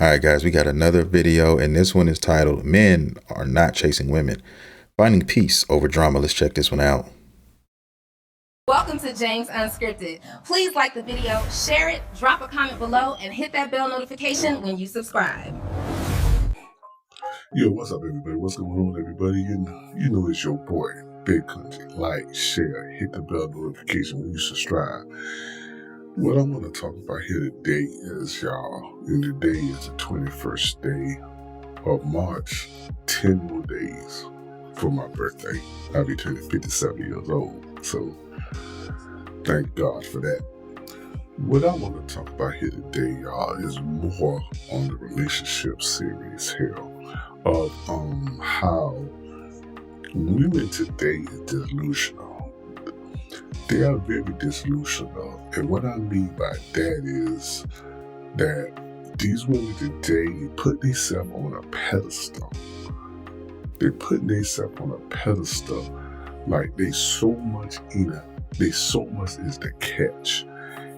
All right, guys, we got another video, and this one is titled Men Are Not Chasing Women, Finding Peace Over Drama. Let's check this one out. Welcome to James Unscripted. Please like the video, share it, drop a comment below, and hit that bell notification when you subscribe. Yo, what's up, everybody? What's going on, everybody? You know it's your boy, Big Country. Like, share, hit the bell notification when you subscribe. What I'm going to talk about here today is, y'all, and today is the 21st day of March, 10 more days for my birthday. I'll be turning 57 years old, so thank God for that. What I want to talk about here today, y'all, is more on the relationship series here of how women today are delusional. They are very delusional, and what I mean by that is that these women today put themselves on a pedestal. They're putting themselves on a pedestal like they so much in it. They so much is the catch.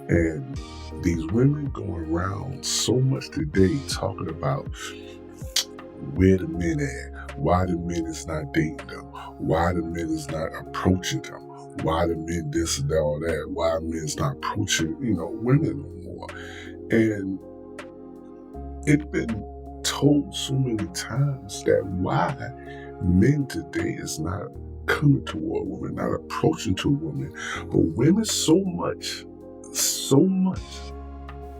And these women go around so much today talking about where the men at, why the men is not dating them, why the men is not approaching them, why the men this and all that, why men is not approaching, women no more. And it's been told so many times that why men today is not coming toward women, not approaching to women, but women so much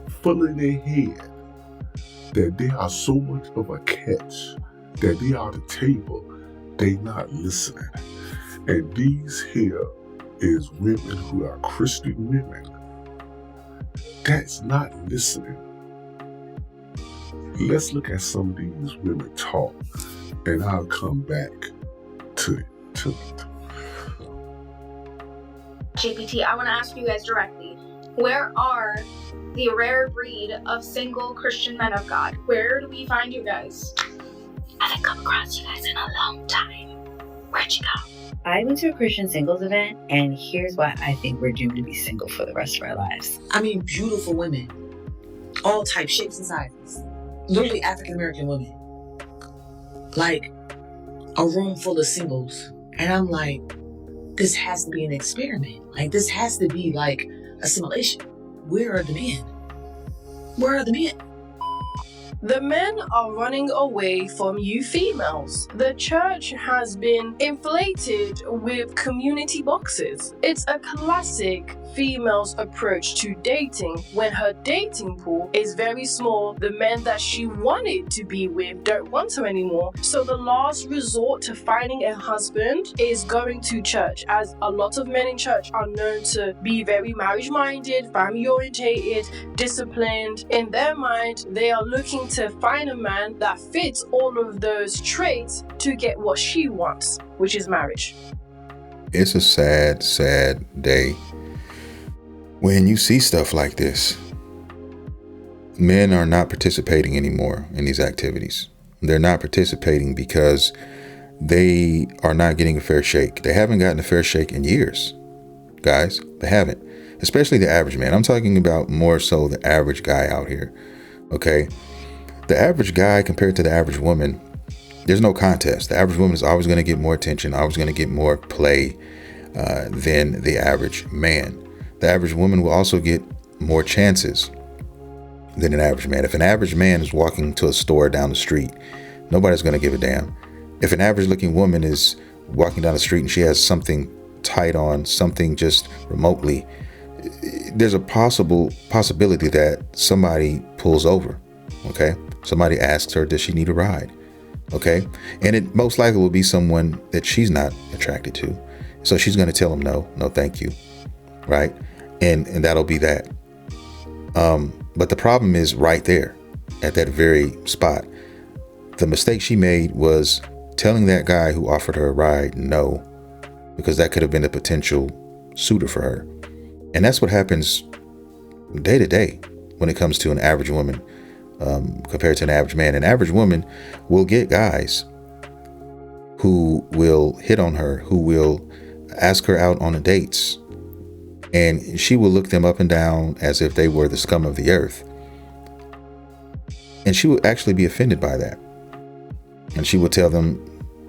full in their head that they are so much of a catch, that they are the table, they not listening. And these here is women who are Christian women that's not listening. Let's look at some of these women talk, and I'll come back to it. JPT, I want to ask you guys directly, where are the rare breed of single Christian men of God? Where do we find you guys? I haven't come across you guys in a long time. Where'd you go? I went to a Christian singles event, and here's why I think we're doomed to be single for the rest of our lives. I mean, beautiful women, all types, shapes, and sizes. Literally African American women. Like a room full of singles. And I'm like, this has to be an experiment. Like, this has to be like assimilation. Where are the men? Where are the men? The men are running away from you females. The church has been inflated with community boxes. It's a classic female's approach to dating. When her dating pool is very small, the men that she wanted to be with don't want her anymore. So the last resort to finding a husband is going to church, as a lot of men in church are known to be very marriage-minded, family-orientated, disciplined. In their mind, they are looking to find a man that fits all of those traits to get what she wants, which is marriage. It's a sad, sad day when you see stuff like this. Men are not participating anymore in these activities. They're not participating because they are not getting a fair shake. They haven't gotten a fair shake in years, guys. They haven't. Especially the average man. I'm talking about more so the average guy out here, okay? The average guy compared to the average woman, there's no contest. The average woman is always going to get more attention, always going to get more play than the average man. The average woman will also get more chances than an average man. If an average man is walking to a store down the street, nobody's going to give a damn. If an average looking woman is walking down the street and she has something tight on, something just remotely, there's a possibility that somebody pulls over, okay? Somebody asks her, does she need a ride? Okay? And it most likely will be someone that she's not attracted to. So she's going to tell him no, thank you. Right? And that'll be that. But the problem is right there at that very spot. The mistake she made was telling that guy who offered her a ride no, because that could have been a potential suitor for her. And that's what happens day to day when it comes to an average woman compared to an average man. An average woman will get guys who will hit on her, who will ask her out on dates, and she will look them up and down as if they were the scum of the earth. And she would actually be offended by that. And she would tell them,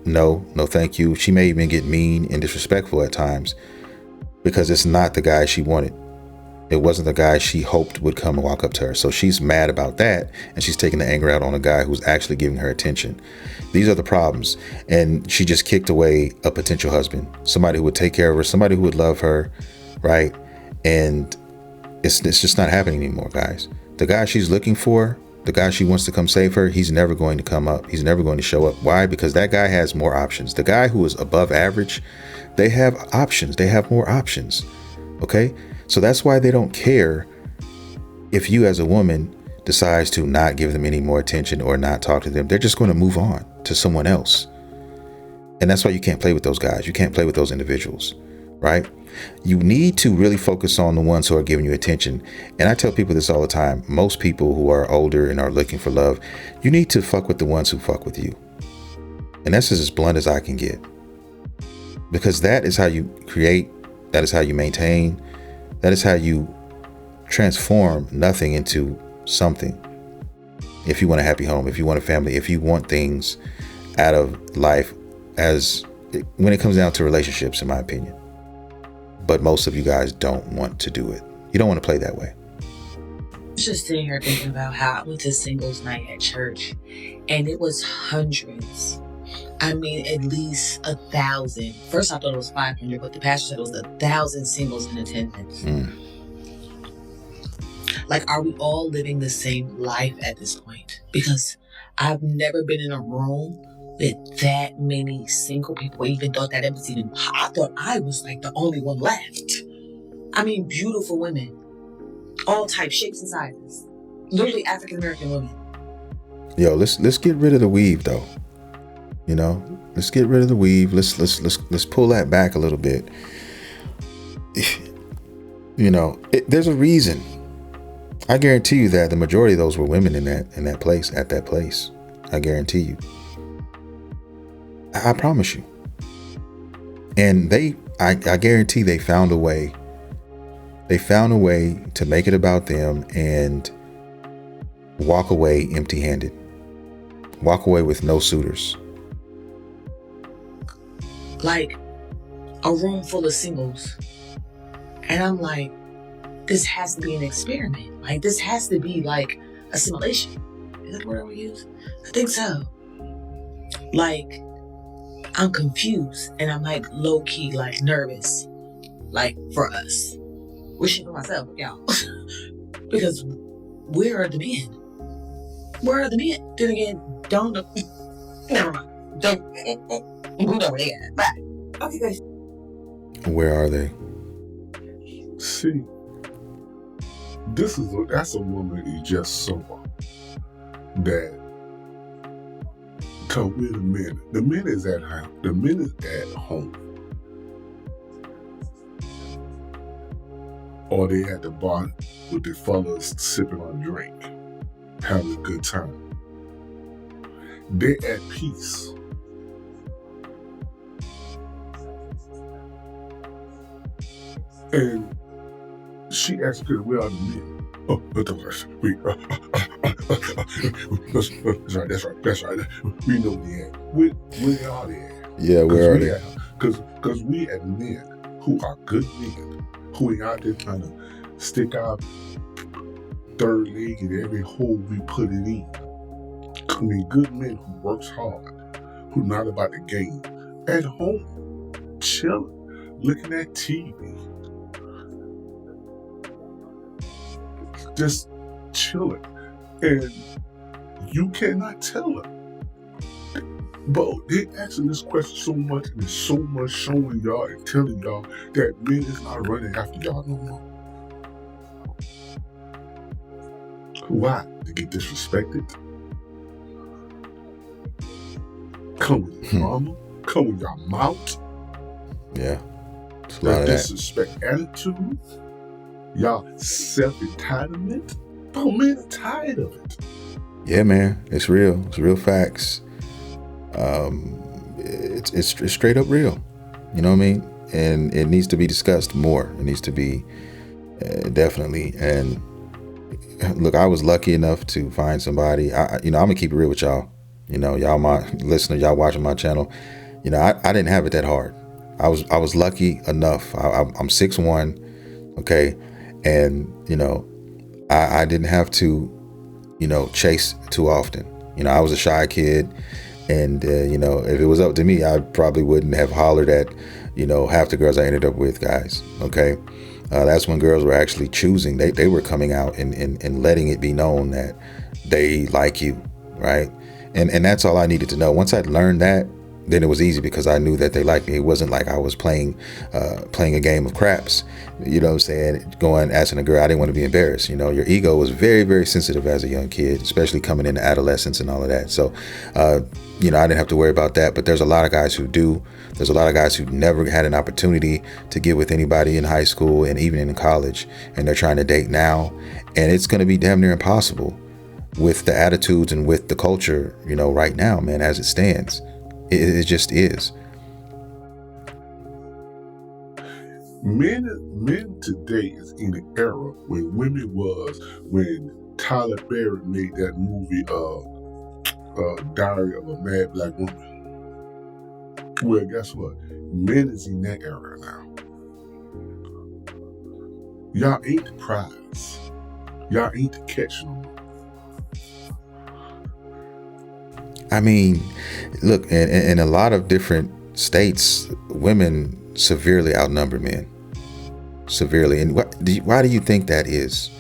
no, thank you. She may even get mean and disrespectful at times because it's not the guy she wanted. It wasn't the guy she hoped would come and walk up to her. So she's mad about that, and she's taking the anger out on a guy who's actually giving her attention. These are the problems. And she just kicked away a potential husband, somebody who would take care of her, somebody who would love her, right? And it's just not happening anymore, guys. The guy she's looking for, the guy she wants to come save her, he's never going to come up. He's never going to show up. Why? Because that guy has more options. The guy who is above average, they have options. They have more options. Okay? So that's why they don't care if you as a woman decides to not give them any more attention or not talk to them. They're just going to move on to someone else. And that's why you can't play with those guys. You can't play with those individuals, right? You need to really focus on the ones who are giving you attention. And I tell people this all the time. Most people who are older and are looking for love, you need to fuck with the ones who fuck with you. And that's just as blunt as I can get. Because that is how you create, that is how you maintain, that is how you transform nothing into something. If you want a happy home, if you want a family, if you want things out of life when it comes down to relationships, in my opinion. But most of you guys don't want to do it. You don't want to play that way. I was just sitting here thinking about how I went to singles night at church, and it was hundreds. I mean, at least 1,000. First, I thought it was 500, but the pastor said it was 1,000 singles in attendance. Like, are we all living the same life at this point? Because I've never been in a room with that many single people. I even thought that it was even, I thought I was like the only one left. I mean, beautiful women, all types, shapes, and sizes. Literally African American women. Yo, let's get rid of the weave, though. You know, let's get rid of the weave. Let's pull that back a little bit. You know, there's a reason. I guarantee you that the majority of those were women in that place, at that place. I guarantee you. I promise you. And I guarantee they found a way. They found a way to make it about them and walk away empty-handed. Walk away with no suitors. Like a room full of singles. And I'm like, this has to be an experiment. Like, this has to be like a simulation. Is that the word I would use? I think so. Like, I'm confused and I'm like low-key, like nervous. Like, for us. Wishing for myself, y'all. Because where are the men? Where are the men? Then again, never mind. Don't know where they at. Bye. Okay, guys. Where are they? See, that's a woman you just saw that. Cause we're the men. The men is at home. The men is at home. Or they at the bar with the fellas sipping on a drink, having a good time. They're at peace. And she asked her, where are the men? Oh, that's right. We know they at. Where are they at? Yeah, where are they? Because we as men who are good men, who ain't out there trying to stick our third leg in every hole we put it in. I mean, good men who works hard, who not about the game, at home, chilling, looking at TV. Just chilling, and you cannot tell them. But they asking this question so much, and there's so much showing y'all and telling y'all that men is not running after y'all no more. Why? To get disrespected? Come with your mama? Come with your mouth? Yeah, it's a lot of that. Disrespect attitude? Y'all self-entitlement? Oh, men are tired of it. Yeah, man, it's real. It's real facts. It's straight up real. You know what I mean? And it needs to be discussed more. It needs to be definitely. And look, I was lucky enough to find somebody. I'm gonna keep it real with y'all. Y'all my listeners, y'all watching my channel. I didn't have it that hard. I was lucky enough. I'm 6'1", okay, and I didn't have to chase too often. I was a shy kid, and if it was up to me, I probably wouldn't have hollered at half the girls I ended up with, guys. Okay. That's when girls were actually choosing. They were coming out and letting it be known that they like you, right? And that's all I needed to know. Once I'd learned that, then it was easy because I knew that they liked me. It wasn't like I was playing a game of craps, you know what I'm saying? Going, asking a girl, I didn't want to be embarrassed. Your ego was very, very sensitive as a young kid, especially coming into adolescence and all of that. So, I didn't have to worry about that, but there's a lot of guys who do. There's a lot of guys who never had an opportunity to get with anybody in high school and even in college, and they're trying to date now. And it's going to be damn near impossible with the attitudes and with the culture, right now, man, as it stands. It just is. Men today is in an era when women was when Tyler Perry made that movie Diary of a Mad Black Woman. Well, guess what? Men is in that era now. Y'all ain't the prize. Y'all ain't the catch no more. I mean, look, in a lot of different states, women severely outnumber men. Severely. And why do you think that is?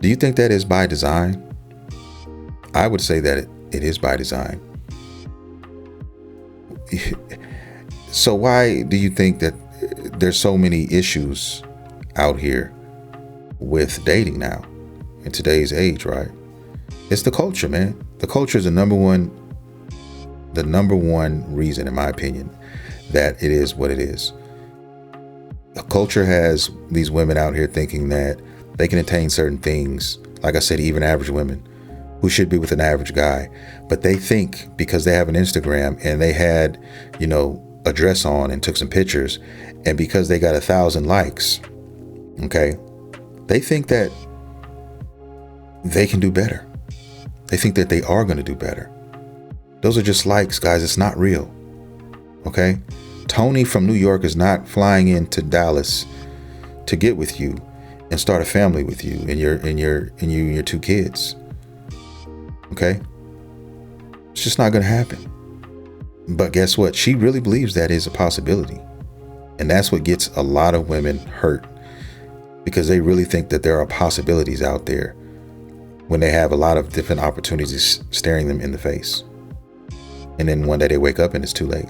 Do you think that is by design? I would say that it is by design. So why do you think that there's so many issues out here with dating now in today's age, right? It's the culture, man. The culture is the number one reason, in my opinion, that it is what it is. The culture has these women out here thinking that they can attain certain things, like I said, even average women who should be with an average guy, but they think because they have an Instagram and they had, a dress on and took some pictures, and because they got 1,000 likes, okay, they think that they can do better. They think that they are going to do better. Those are just likes, guys. It's not real. Okay? Tony from New York is not flying into Dallas to get with you and start a family with you and your 2 kids. Okay? It's just not going to happen. But guess what? She really believes that is a possibility. And that's what gets a lot of women hurt, because they really think that there are possibilities out there when they have a lot of different opportunities staring them in the face. And then one day they wake up and it's too late.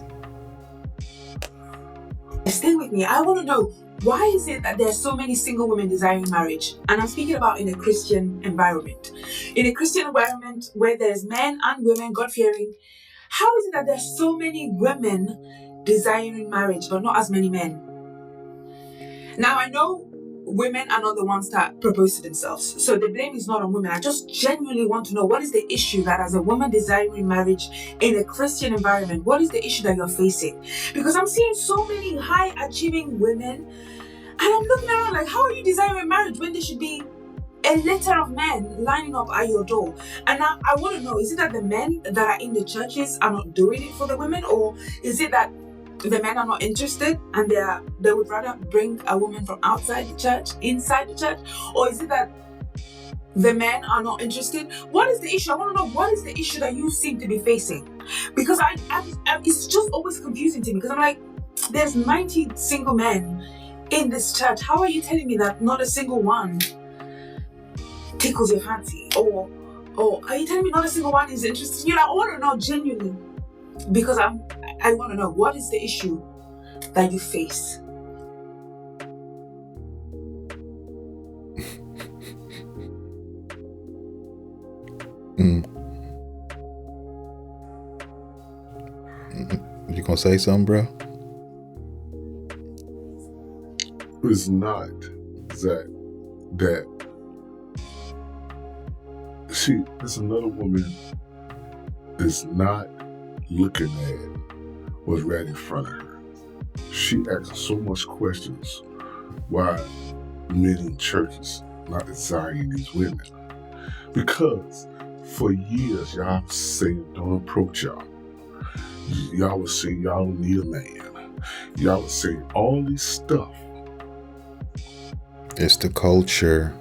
Stay with me. I want to know, why is it that there's so many single women desiring marriage? And I'm speaking about in a Christian environment. In a Christian environment where there's men and women, God-fearing, how is it that there's so many women desiring marriage, but not as many men? Now, I know women are not the ones that propose to themselves, so the blame is not on women. I just genuinely want to know, what is the issue that as a woman desiring marriage in a Christian environment, what is the issue that you're facing? Because I'm seeing so many high achieving women, and I'm looking around like, how are you desiring marriage when there should be a litter of men lining up at your door? And now I want to know, is it that the men that are in the churches are not doing it for the women, or is it that the men are not interested and they would rather bring a woman from outside the church inside the church? Or is it that the men are not interested? What is the issue? I want to know, what is the issue that you seem to be facing? Because it's just always confusing to me, because I'm like, there's 90 single men in this church. How are you telling me that not a single one tickles your fancy? Or are you telling me not a single one is interested? I want to know genuinely, because I want to know, what is the issue that you face? You gonna say something, bro? It's not that there's another woman is not looking at what's right in front of her. She asks so much questions why men in churches not desiring these women. Because for years, y'all saying don't approach y'all. Y'all was saying y'all don't need a man. Y'all was saying all this stuff. It's the culture.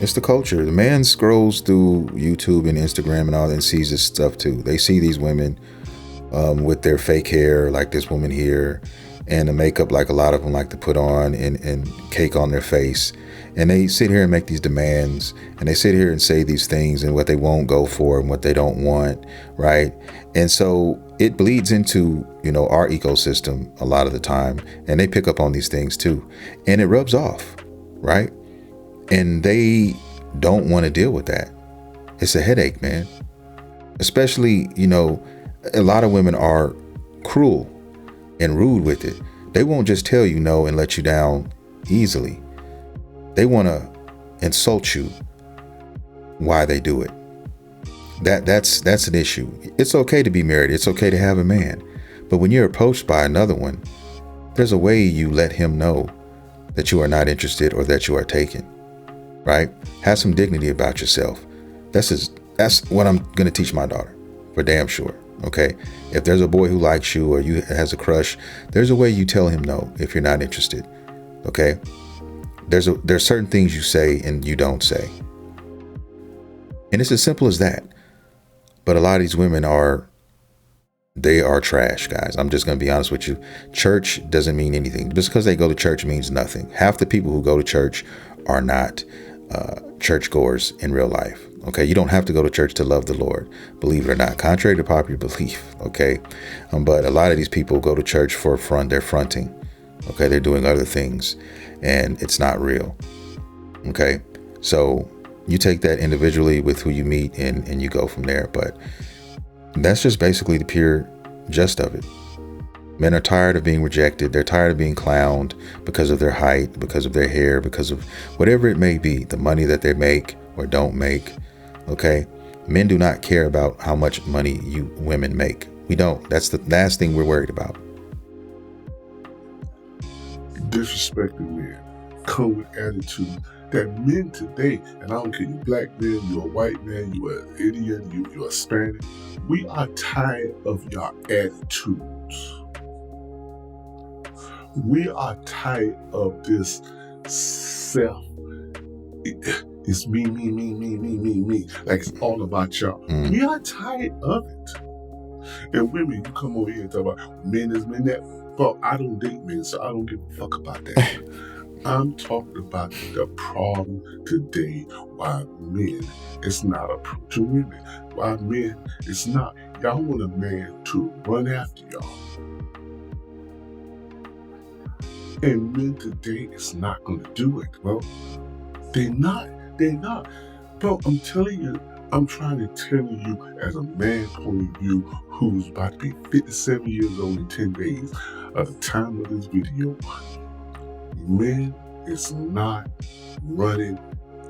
It's the culture. The man scrolls through YouTube and Instagram and all that and sees this stuff too. They see these women with their fake hair, like this woman here, and the makeup like a lot of them like to put on, and cake on their face. And they sit here and make these demands, and they sit here and say these things and what they won't go for and what they don't want, right? And so it bleeds into, our ecosystem a lot of the time, and they pick up on these things too. And it rubs off, right? And they don't want to deal with that. It's a headache, man. Especially, a lot of women are cruel and rude with it. They won't just tell you no and let you down easily. They want to insult you why they do it. That's an issue. It's okay to be married. It's okay to have a man. But when you're approached by another one, there's a way you let him know that you are not interested or that you are taken, right? Have some dignity about yourself. That's what I'm going to teach my daughter, for damn sure. Okay. If there's a boy who likes you or you has a crush, there's a way you tell him no if you're not interested. Okay. There's certain things you say and you don't say. And it's as simple as that. But a lot of these women are trash, guys. I'm just going to be honest with you. Church doesn't mean anything. Just because they go to church means nothing. Half the people who go to church are not churchgoers in real life. Okay, you don't have to go to church to love the Lord, believe it or not, contrary to popular belief. Okay, but a lot of these people go to church for fun. They're fronting. Okay, they're doing other things, and it's not real. Okay, so you take that individually with who you meet, and you go from there. But that's just basically the pure gist of it. Men are tired of being rejected. They're tired of being clowned because of their height, because of their hair, because of whatever it may be, the money that they make or don't make. Okay. Men do not care about how much money you women make. We don't. That's the last thing we're worried about. Disrespecting men come with attitude that men today, and I don't care, you black man, you a white man, you an Indian, you a Hispanic, we are tired of your attitudes. We are tired of this self. It's me. Like it's all about y'all. We are tired of it. And women, you come over here and talk about men is men that. Well, I don't date men, so I don't give a fuck about that. I'm talking about the problem today. Why men is not approaching women. Why men is not. Y'all want a man to run after y'all. And men today is not going to do it. Well, they're not. Bro, I'm telling you, I'm trying to tell you as a man point of view who's about to be 57 years old in 10 days at the time of this video. Men is not running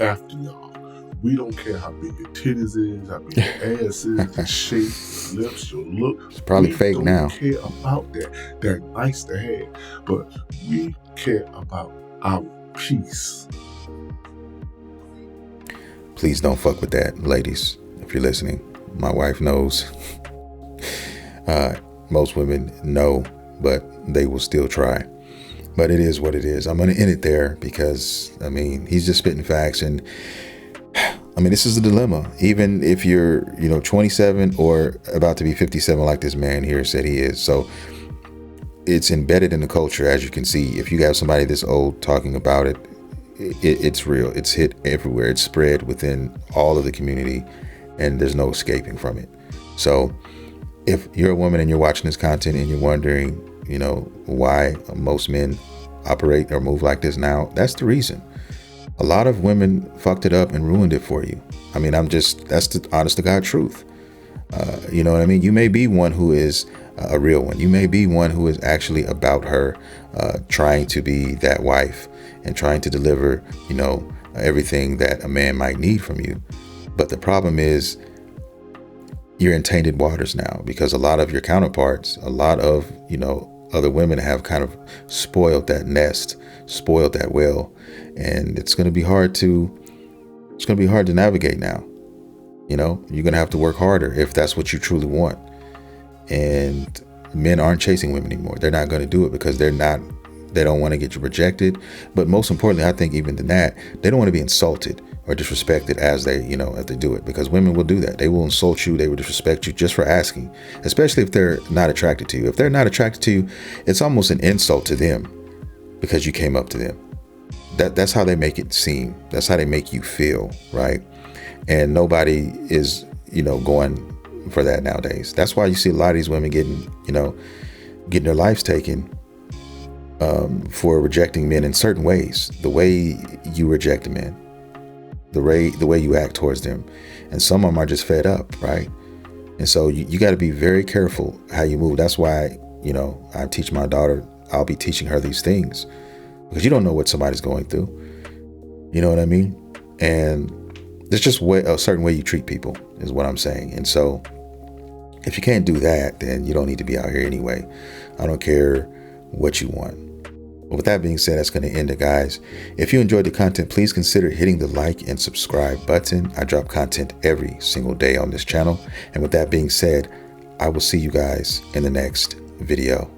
after y'all. We don't care how big your titties is, how big your ass is, your shape, your lips, your look. It's probably fake now. We don't care about that. They're nice to have, but we care about our peace. Please don't fuck with that, ladies, if you're listening. My wife knows. Most women know, but they will still try. But it is what it is. I'm going to end it there because, he's just spitting facts. And, this is a dilemma. Even if you're, 27 or about to be 57 like this man here said he is. So it's embedded in the culture, as you can see. If you have somebody this old talking about it, it's real. It's hit everywhere. It's spread within all of the community, and there's no escaping from it. So if you're a woman and you're watching this content and you're wondering, why most men operate or move like this now, that's the reason. A lot of women fucked it up and ruined it for you. That's the honest to God truth. You know what I mean? You may be one who is a real one. You may be one who is actually about her, trying to be that wife and trying to deliver, everything that a man might need from you. But the problem is you're in tainted waters now because a lot of your counterparts, a lot of, other women have kind of spoiled that nest, spoiled that well, and it's going to be hard to navigate now. You know, you're going to have to work harder if that's what you truly want. And men aren't chasing women anymore. They're not going to do it because they don't want to get rejected. But most importantly, I think even than that, they don't want to be insulted or disrespected as they do it, because women will do that. They will insult you. They will disrespect you just for asking, especially if they're not attracted to you. If they're not attracted to you, it's almost an insult to them because you came up to them. That's how they make it seem. That's how they make you feel, right? And nobody is, going for that nowadays. That's why you see a lot of these women getting their lives taken for rejecting men in certain ways. The way you reject a man, the way you act towards them. And some of them are just fed up, right? And so you got to be very careful how you move. That's why, I teach my daughter, I'll be teaching her these things, because you don't know what somebody's going through. You know what I mean? And there's just a certain way you treat people is what I'm saying. And so if you can't do that, then you don't need to be out here anyway. I don't care what you want. But with that being said, that's going to end it, guys. If you enjoyed the content, please consider hitting the like and subscribe button. I drop content every single day on this channel. And with that being said, I will see you guys in the next video.